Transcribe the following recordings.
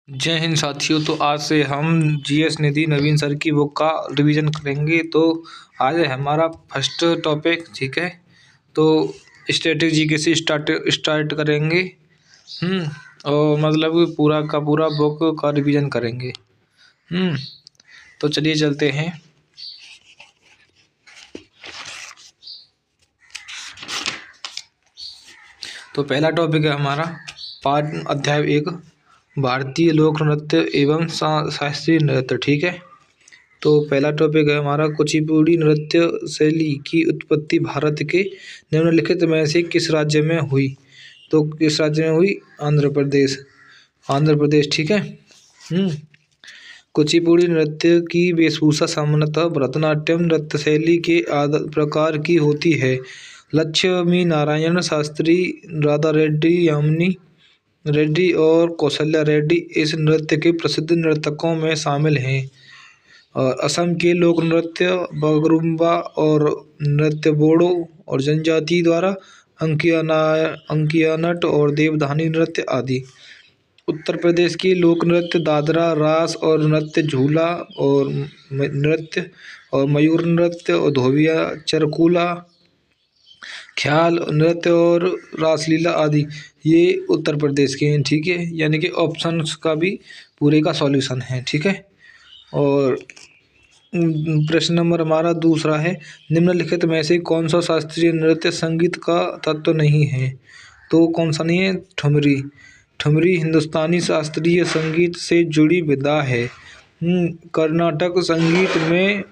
जय हिंद साथियों। तो आज से हम जीएस निधि नवीन सर की बुक का रिवीजन करेंगे। तो आज है हमारा फर्स्ट टॉपिक, ठीक है। तो स्ट्रेटेजी के से स्टार्ट करेंगे। और मतलब पूरा का पूरा बुक का रिवीजन करेंगे। तो चलिए चलते हैं। तो पहला टॉपिक है हमारा पाठ अध्याय 1, भारतीय लोक नृत्य एवं शास्त्रीय नृत्य, ठीक है। तो पहला टॉपिक है हमारा कुचिपुड़ी नृत्य शैली की उत्पत्ति भारत के निम्नलिखित में से किस राज्य में हुई। तो किस राज्य में हुई? आंध्र प्रदेश, ठीक है। कुचिपुड़ी नृत्य की वेशभूषा सामान्यतः भरतनाट्यम नृत्य शैली के प्रकार की होती है। लक्ष्मी नारायण शास्त्री, राधा रेड्डी, यामिनी रेड्डी और कौशल्या रेड्डी इस नृत्य के प्रसिद्ध नर्तकों में शामिल हैं। और असम के लोक नृत्य बगरुम्बा और नृत्य बोडो और जनजाति द्वारा अंकियानट और देवधानी नृत्य आदि। उत्तर प्रदेश के लोक नृत्य दादरा रास और नृत्य झूला और नृत्य और मयूर नृत्य और धोबिया चरकुला ख्याल नृत्य और रासलीला आदि ये उत्तर प्रदेश के हैं, ठीक है। यानी कि ऑप्शंस का भी पूरे का सॉल्यूशन है, ठीक है। और प्रश्न नंबर हमारा दूसरा है, निम्नलिखित में से कौन सा शास्त्रीय नृत्य संगीत का तत्व नहीं है। तो कौन सा नहीं है? ठुमरी हिंदुस्तानी शास्त्रीय संगीत से जुड़ी विधा है। कर्नाटक संगीत में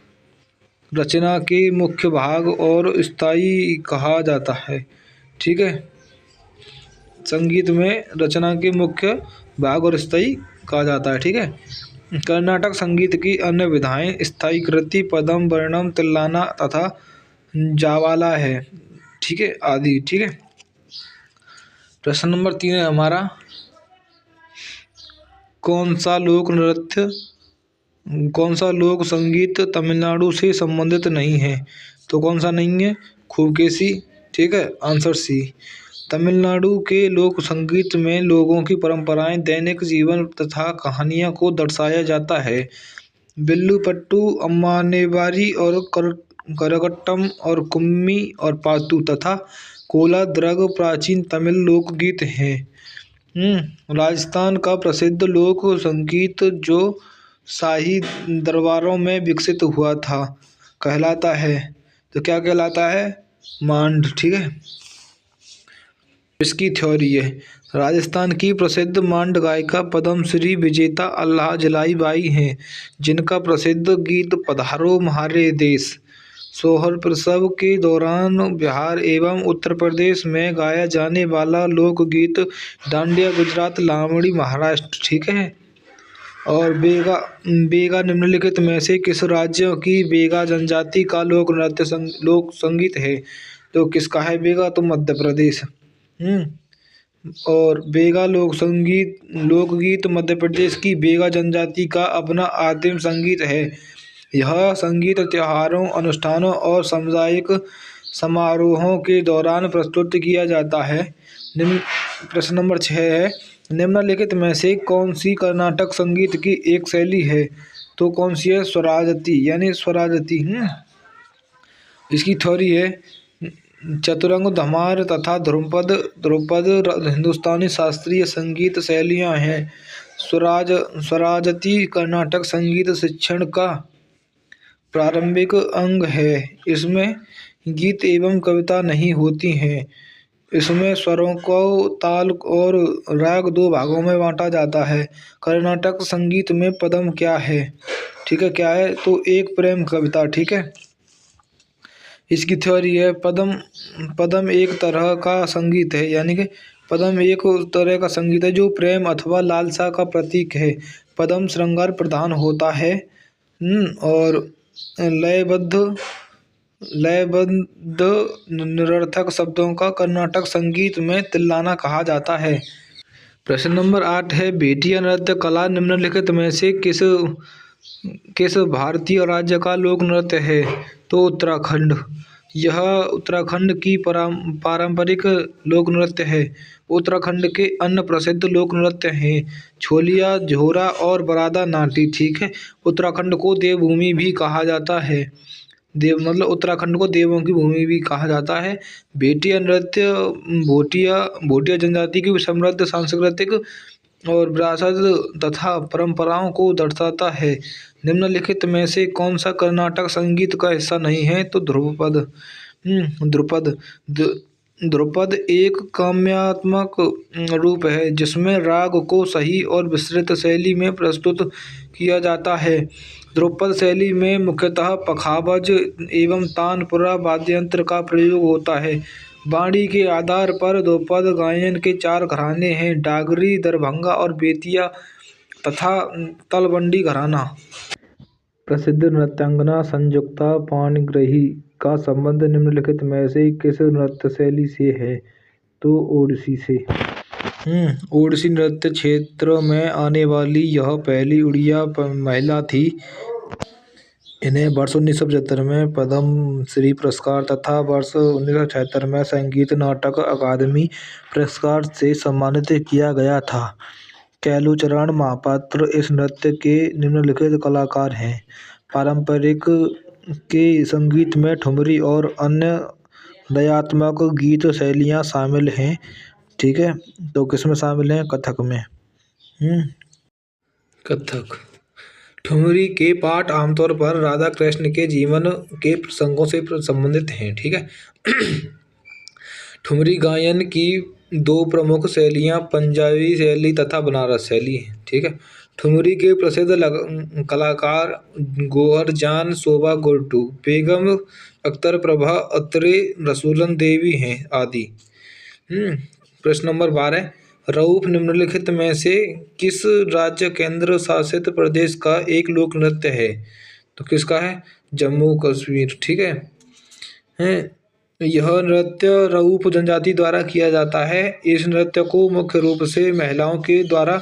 रचना के मुख्य भाग और स्थाई कहा जाता है, ठीक है। संगीत में रचना के मुख्य भाग और स्थाई कहा जाता है, ठीक है। कर्नाटक संगीत की अन्य विधाएं स्थाई कृति, पदम, वर्णम, तिल्लाना तथा जावाला है, ठीक है, आदि, ठीक है। प्रश्न नंबर 3 है हमारा, कौन सा लोक संगीत तमिलनाडु से संबंधित नहीं है। तो कौन सा नहीं है? खूबकेसी, ठीक है, आंसर सी। तमिलनाडु के लोक संगीत में लोगों की परंपराएं, दैनिक जीवन तथा कहानियों को दर्शाया जाता है। बिल्लुपट्टू, अम्मानेबारी और करगट्टम और कुम्मी और पातू तथा कोलाद्रग प्राचीन तमिल लोकगीत हैं। राजस्थान का प्रसिद्ध लोक संगीत जो शाही दरबारों में विकसित हुआ था कहलाता है। तो क्या कहलाता है? मांड, ठीक है। इसकी थ्योरी है, राजस्थान की प्रसिद्ध मांड गायिका पद्मश्री विजेता अल्लाह जलाई बाई हैं, जिनका प्रसिद्ध गीत पधारो म्हारे देश सोहर प्रसव के दौरान बिहार एवं उत्तर प्रदेश में गाया जाने वाला लोकगीत डांडिया गुजरात, लावणी महाराष्ट्र, ठीक है। और बेगा निम्नलिखित में से किस राज्य की बेगा जनजाति का लोक संगीत है। तो किसका है बेगा? तो मध्य प्रदेश। और बेगा लोकगीत मध्य प्रदेश की बेगा जनजाति का अपना आदिम संगीत है। यह संगीत त्योहारों, अनुष्ठानों और सामुदायिक समारोहों के दौरान प्रस्तुत किया जाता है। प्रश्न नंबर 6 है, निम्नलिखित में से कौन सी कर्नाटक संगीत की एक शैली है। तो कौन सी है? स्वराजती। इसकी थ्योरी है, चतुरंग, धमार तथा ध्रुपद हिंदुस्तानी शास्त्रीय संगीत शैलियाँ हैं। स्वराजती कर्नाटक संगीत शिक्षण का प्रारंभिक अंग है। इसमें गीत एवं कविता नहीं होती हैं। इसमें स्वरों को ताल और राग 2 भागों में बांटा जाता है। कर्नाटक संगीत में पदम क्या है? ठीक है, क्या है? तो एक प्रेम कविता, ठीक है। इसकी थ्योरी है, पदम एक तरह का संगीत है, यानी कि पदम एक तरह का संगीत है जो प्रेम अथवा लालसा का प्रतीक है। पदम श्रृंगार प्रधान होता है और लयबद्ध निरर्थक शब्दों का कर्नाटक संगीत में तिल्लाना कहा जाता है। प्रश्न नंबर 8 है, भेटिया नृत्य कला निम्नलिखित में से किस भारतीय राज्य का लोक नृत्य है। तो उत्तराखंड। यह उत्तराखंड की पारंपरिक लोक नृत्य है। उत्तराखंड के अन्य प्रसिद्ध लोक नृत्य हैं छोलिया, झोरा और बरादा नाटी। ठीक है। उत्तराखंड को देवभूमि भी कहा जाता है। देव मतलब उत्तराखंड को देवों की भूमि भी कहा जाता है। भेटिया नृत्य भोटिया भोटिया जनजाति की समृद्ध सांस्कृतिक और विरासत तथा परंपराओं को दर्शाता है। निम्नलिखित में से कौन सा कर्नाटक संगीत का हिस्सा नहीं है? तो ध्रुपद। ध्रुपद। ध्रुपद एक काव्यात्मक रूप है जिसमें राग को सही और विस्तृत शैली में प्रस्तुत किया जाता है। ध्रुपद शैली में मुख्यतः पखावज एवं तानपुरा वाद्ययंत्र का प्रयोग होता है। वाणी के आधार पर ध्रुपद गायन के चार घराने हैं: डागरी, दरभंगा और बेतिया तथा तलवंडी घराना। प्रसिद्ध नृत्यांगना संयुक्ता पाणिग्राही का संबंध निम्नलिखित में से किस नृत्य शैली से है? तो ओडिसी से। ओडिसी नृत्य क्षेत्र में आने वाली यह पहली उड़िया महिला थी। इन्हें वर्ष 1975 में पद्म श्री पुरस्कार तथा वर्ष 1976 में संगीत नाटक अकादमी पुरस्कार से सम्मानित किया गया था। कैलूचरण महापात्र इस नृत्य के निम्नलिखित कलाकार हैं। पारंपरिक के संगीत में ठुमरी और अन्य लयात्मक गीत शैलियाँ शामिल हैं। ठीक है। तो किसमें शामिल हैं? कथक में। कथक। ठुमरी के पाठ आमतौर पर राधा कृष्ण के जीवन के प्रसंगों से संबंधित हैं। ठीक है। ठुमरी गायन की दो प्रमुख शैलियाँ पंजाबी शैली तथा बनारस शैली है। ठीक है। ठुमरी के प्रसिद्ध कलाकार गौहर जान, शोभा गुड्डू, बेगम अख्तर, प्रभा अत्रे, रसूलन देवी हैं आदि। प्रश्न नंबर 12, रऊफ निम्नलिखित में से किस राज्य केंद्र शासित प्रदेश का एक लोक नृत्य है? तो किसका है? जम्मू कश्मीर। ठीक है। यह नृत्य रऊफ जनजाति द्वारा किया जाता है। इस नृत्य को मुख्य रूप से महिलाओं के द्वारा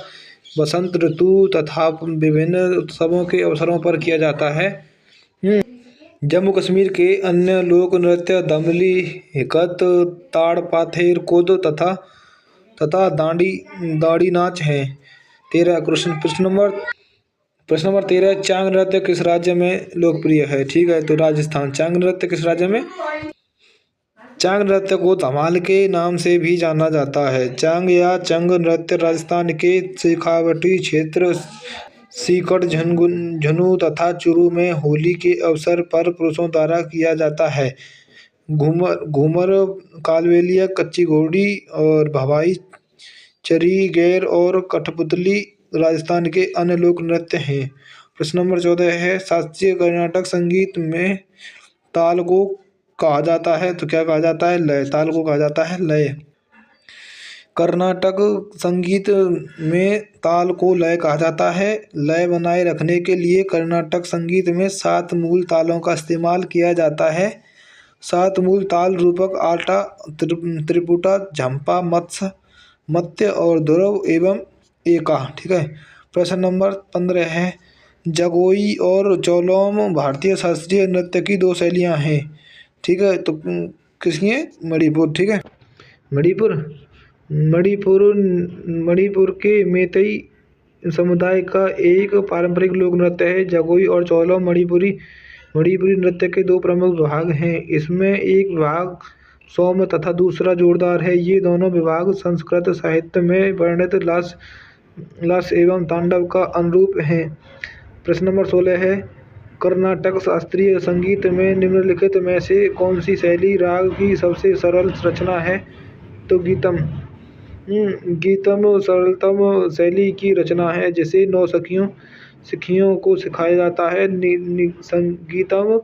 बसंत ऋतु तथा विभिन्न उत्सवों के अवसरों पर किया जाता है। जम्मू कश्मीर के अन्य लोक नृत्य दमली, हिकत, ताड़पाथेर, कुद तथा दांडी नाच है। 13 प्रश्न नंबर 13, चांग नृत्य किस राज्य में लोकप्रिय है? ठीक है। तो राजस्थान। चांग नृत्य किस राज्य में? चांग नृत्य को धमाल के नाम से भी जाना जाता है। चांग या चंग नृत्य राजस्थान के शेखावटी क्षेत्र सीकर, झुंझुनू तथा चूरू में होली के अवसर पर पुरुषों द्वारा किया जाता है। घूमर, कालबेलिया, कच्ची घोड़ी और भवाई चरी, गैर और कठपुतली राजस्थान के अन्य लोक नृत्य हैं। प्रश्न नंबर 14 है, शास्त्रीय कर्नाटक संगीत में ताल को कहा जाता है? तो क्या कहा जाता है? लय। ताल को कहा जाता है लय। कर्नाटक संगीत में ताल को लय कहा जाता है। लय बनाए रखने के लिए कर्नाटक संगीत में 7 मूल तालों का इस्तेमाल किया जाता है। 7 मूल ताल रूपक आटा, त्रिपुटा, झंपा, मत्स्य और ध्रुव एवं एका। ठीक है। प्रश्न नंबर 15 है, जगोई और चौलोम भारतीय शास्त्रीय नृत्य की 2 शैलियाँ हैं। ठीक है। तो किसकी है? मणिपुर। ठीक है। मणिपुर के मेतई समुदाय का एक पारंपरिक लोक नृत्य है। जगोई और चौलोम मणिपुरी नृत्य के 2 प्रमुख विभाग हैं। इसमें एक विभाग सौम्य तथा दूसरा जोरदार है। ये दोनों विभाग संस्कृत साहित्य में वर्णित लास एवं तांडव का अनुरूप हैं। प्रश्न नंबर 16 है, कर्नाटक शास्त्रीय संगीत में निम्नलिखित में से कौन सी शैली राग की सबसे सरल रचना है? तो गीतम। गीतम सरलतम शैली की रचना है जिसे 9 सखियों को सिखाया जाता है। गीतम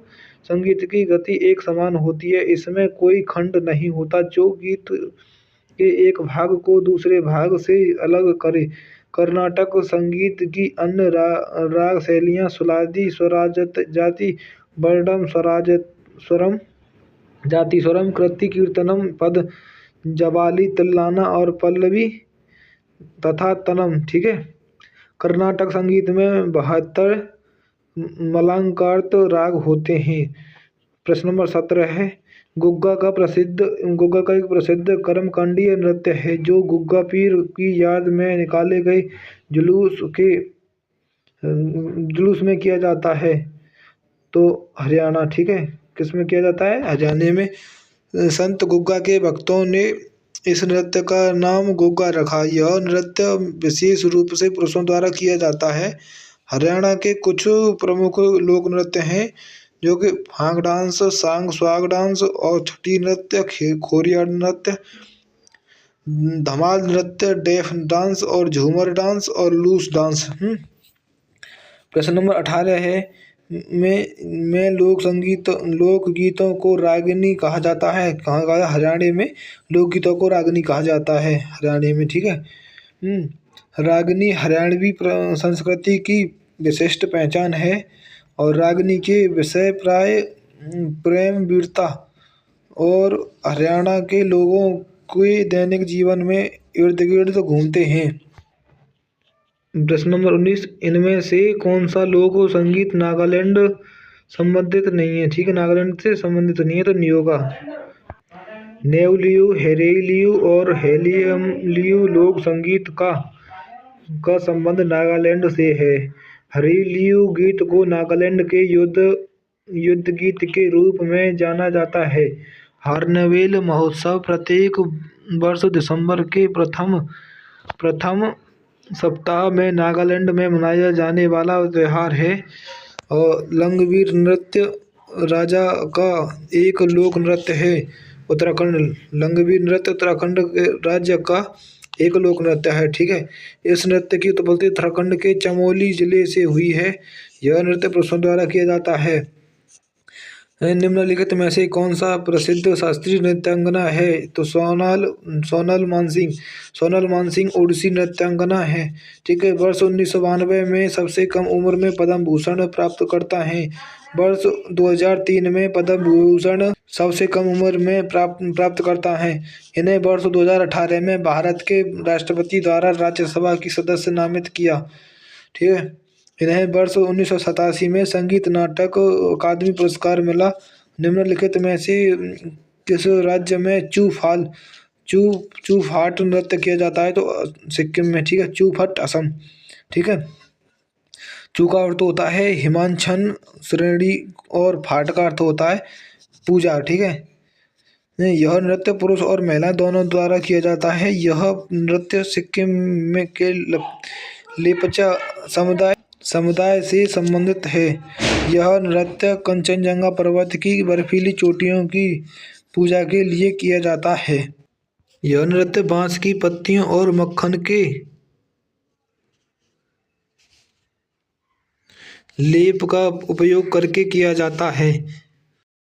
संगीत की गति एक समान होती है। इसमें कोई खंड नहीं होता जो गीत के एक भाग को दूसरे भाग से अलग करे। कर्नाटक संगीत की अन्य राग शैलियाँ सुलादी, स्वराजाति, वर्णम, स्वरम, जाति स्वरम, कृति, कीर्तनम, पद, जवाली, तिल्लाना और पल्लवी तथा तनम। ठीक है। कर्नाटक संगीत में 72 मलांकार्त राग होते हैं। प्रश्न नंबर 17 है, गुग्गा का एक प्रसिद्ध कर्मकांडीय नृत्य है जो गुग्गा पीर की याद में निकाले गए जुलूस के जुलूस में किया जाता है। तो हरियाणा, ठीक है, किस में किया जाता है? हरियाणा में। संत गुग्गा के भक्तों ने इस नृत्य का नाम गुग्गा रखा। यह नृत्य विशेष रूप से पुरुषों द्वारा किया जाता है। हरियाणा के कुछ प्रमुख लोक नृत्य हैं जो कि फाग डांस, सांग स्वाग डांस और छठी नृत्य, खोरिया नृत्य, धमाल नृत्य, डेफ डांस और झूमर डांस और लूस डांस। प्रश्न नंबर 18 है में लोकगीतों को रागिनी कहा जाता है। कहाँ कहा? हरियाणा में लोकगीतों को रागिनी कहा जाता है, हरियाणा में, ठीक है। रागिनी हरियाणवी संस्कृति की विशिष्ट पहचान है और रागिनी के विषय प्राय प्रेम, वीरता और हरियाणा के लोगों के दैनिक जीवन में इर्द गिर्द घूमते हैं। प्रश्न नंबर 19, इनमें से कौन सा लोक संगीत नागालैंड संबंधित नहीं है? ठीक है, नागालैंड से संबंधित नहीं है तो नहीं होगा। नेवलियू, हेरेलियू और हेलियमलियू लोक संगीत का संबंध नागालैंड से है। हेरेलियू गीत को नागालैंड के युद्ध गीत के रूप में जाना जाता है। हार्नबिल महोत्सव प्रत्येक वर्ष दिसंबर के प्रथम सप्ताह में नागालैंड में मनाया जाने वाला त्योहार है। और लंगवीर नृत्य राजा का एक लोक नृत्य है। उत्तराखंड, लंगवीर नृत्य उत्तराखंड राज्य का एक लोक नृत्य है, ठीक है। इस नृत्य की उत्पत्ति उत्तराखंड के चमोली जिले से हुई है। यह नृत्य पुरुषों द्वारा किया जाता है। निम्नलिखित में से कौन सा प्रसिद्ध शास्त्रीय नृत्यांगना है? तो सोनल मानसिंह ओडिसी नृत्यांगना है, ठीक है। वर्ष 1992 में सबसे कम उम्र में पद्म भूषण प्राप्त करता है। वर्ष 2003 में पद्म भूषण सबसे कम उम्र में प्राप्त करता है। इन्हें वर्ष 2018 में भारत के राष्ट्रपति द्वारा राज्यसभा की सदस्य नामित किया, ठीक है। इन्हें वर्ष 1987 में संगीत नाटक अकादमी पुरस्कार मिला। निम्नलिखित में से किस राज्य में चूफाट नृत्य किया जाता है? तो सिक्किम में, ठीक है। चूफाट असम, ठीक है। चू का अर्थ होता है हिमांचल श्रेणी और फाट का अर्थ होता है पूजा, ठीक है। यह नृत्य पुरुष और महिला दोनों द्वारा किया जाता है। यह नृत्य सिक्किम में के लेपचा समुदाय से संबंधित है। यह नृत्य कंचनजंगा पर्वत की बर्फीली चोटियों की पूजा के लिए किया जाता है। यह नृत्य बांस की पत्तियों और मक्खन के लेप का उपयोग करके किया जाता है।